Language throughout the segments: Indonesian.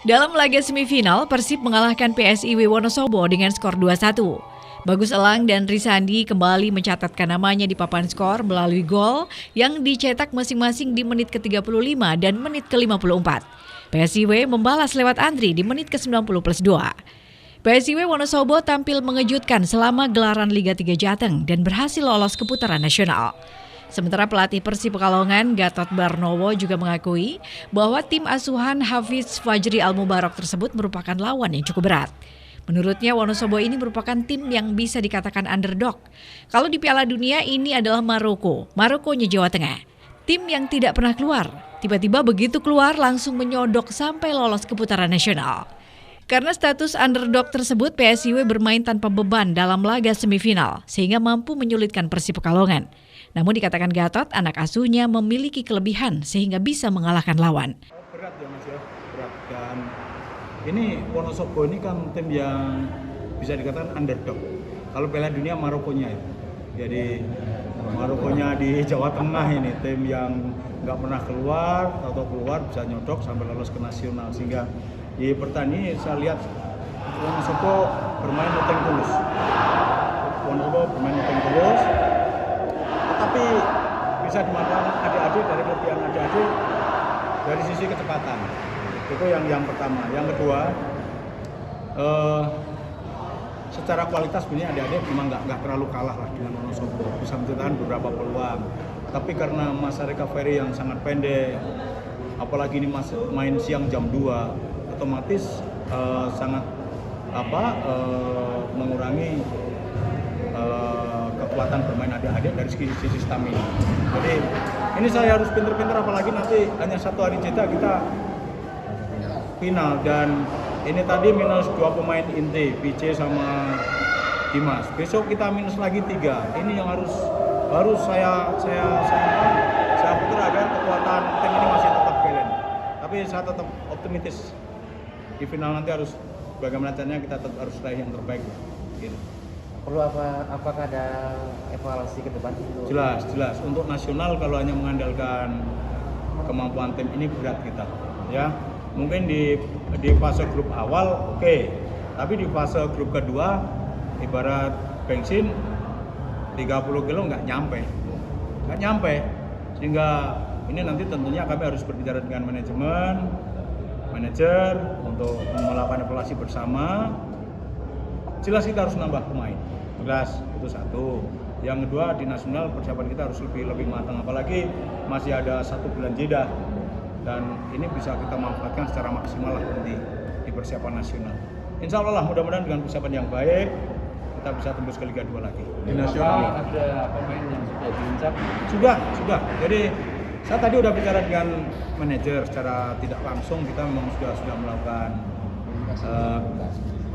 Dalam laga semifinal, Persib mengalahkan PSIW Wonosobo dengan skor 2-1. Bagus Elang dan Risandi kembali mencatatkan namanya di papan skor melalui gol yang dicetak masing-masing di menit ke-35 dan menit ke-54. PSIW membalas lewat Andri di menit ke-90+2. PSIW Wonosobo tampil mengejutkan selama gelaran Liga 3 Jateng dan berhasil lolos ke putaran nasional. Sementara pelatih Persib Pekalongan Gatot Barnowo juga mengakui bahwa tim asuhan Hafiz Fajri Al-Mubarak tersebut merupakan lawan yang cukup berat. Menurutnya Wonosobo ini merupakan tim yang bisa dikatakan underdog. Kalau di Piala Dunia ini adalah Marokonya Jawa Tengah. Tim yang tidak pernah keluar, tiba-tiba begitu keluar langsung menyodok sampai lolos ke putaran nasional. Karena status underdog tersebut, PSIW bermain tanpa beban dalam laga semifinal sehingga mampu menyulitkan Persib Pekalongan. Namun dikatakan Gatot, anak asuhnya memiliki kelebihan sehingga bisa mengalahkan lawan. Berat ya Mas ya, berat. Dan ini Wonosobo ini kan tim yang bisa dikatakan underdog. Kalau Piala Dunia Marokonya itu. Jadi Marokonya di Jawa Tengah ini tim yang nggak pernah keluar atau keluar bisa nyodok sampai lolos ke nasional. Sehingga di pertandingan saya lihat Wonosobo bermain noteng tulus. Tapi bisa dimanfaatkan adik-adik dari kelebihan adik-adik dari sisi kecepatan. Itu yang pertama. Yang kedua, secara kualitas sebenarnya adik-adik memang nggak terlalu kalah lah dengan Wonosobo. Bisa menciptakan beberapa peluang. Tapi karena masa recovery yang sangat pendek, apalagi ini main siang jam 2, otomatis sangat mengurangi kekuatan bermain adik-adik dari sisi stamina. Jadi ini saya harus pinter-pinter, apalagi nanti hanya satu hari jeda kita final, dan ini tadi minus 2 pemain inti, PC sama Dimas. Besok kita minus lagi 3. Ini yang harus saya putar agar kekuatan tim ini masih tetap balance. Tapi saya tetap optimis di final nanti harus bagaimana caranya kita tetap harus raih yang terbaik. Gitu. Perlu apakah ada evaluasi ke depan? Jelas. Untuk nasional kalau hanya mengandalkan kemampuan tim ini berat kita. Ya, mungkin di fase grup awal oke. Tapi di fase grup kedua ibarat bensin 30 kilo nggak nyampe. Sehingga ini nanti tentunya kami harus berbicara dengan manajer untuk melakukan evaluasi bersama. Jelas kita harus nambah pemain. Jelas, itu satu. Yang kedua, di nasional persiapan kita harus lebih matang, apalagi masih ada 1 bulan jeda, dan ini bisa kita manfaatkan secara maksimal lah nanti di persiapan nasional. Insya Allah lah, mudah-mudahan dengan persiapan yang baik kita bisa tembus ke Liga 2 lagi. Di nasional ada pemain yang sudah diincar? Sudah. Jadi saya tadi udah bicara dengan manajer secara tidak langsung, kita memang sudah melakukan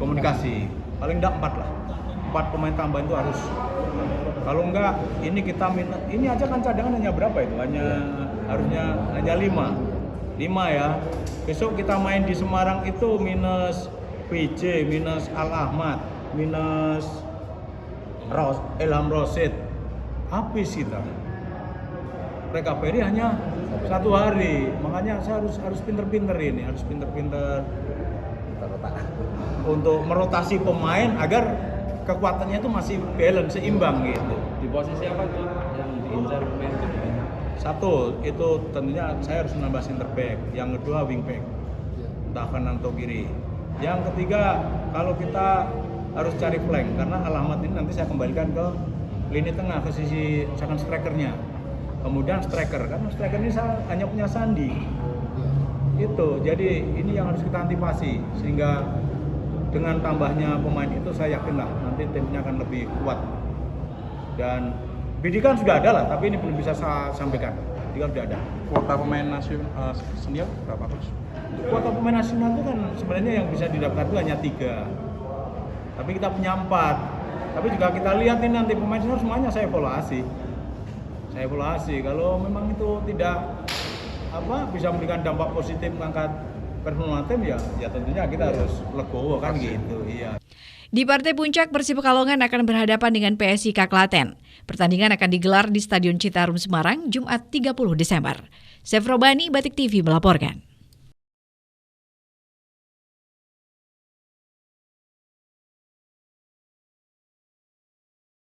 komunikasi. Paling enggak 4 pemain tambahan itu harus. Kalau enggak, ini kita minta, ini aja kan cadangan hanya berapa itu? Harusnya hanya 5 ya. Besok kita main di Semarang itu minus PJ, minus Al Ahmad, minus Ilham Rosid. Habis kita. Recovery hanya 1 hari. Makanya saya harus pinter-pinter ini, harus pinter-pinter untuk merotasi pemain agar kekuatannya itu masih balance, seimbang gitu. Di posisi apa tuh yang diincar pemain? Satu, itu tentunya saya harus menambah center back. Yang kedua wing back, entah kanan atau kiri. Yang ketiga, kalau kita harus cari flank, karena alamat ini nanti saya kembalikan ke lini tengah, ke sisi second strikernya. Kemudian striker, karena striker ini saya hanya punya Sandi. Itu, jadi ini yang harus kita antisipasi, sehingga dengan tambahnya pemain itu saya yakin lah nanti timnya akan lebih kuat. Dan bidikan sudah ada lah, tapi ini belum bisa saya sampaikan. Bidikan sudah ada. Kuota pemain nasional sendiri berapa terus? Kuota pemain nasional itu kan sebenarnya yang bisa didaftar itu hanya 3. Tapi kita punya 4. Tapi juga kita lihat ini nanti pemain nasional semuanya saya evaluasi. Kalau memang itu tidak bisa memberikan dampak positif mengangkat performa tim ya tentunya kita harus legowo kan gitu. Iya. Di partai puncak, Persib Pekalongan akan berhadapan dengan PSIK Klaten. Pertandingan akan digelar di Stadion Citarum Semarang Jumat 30 Desember. Sefrobani, Batik TV melaporkan.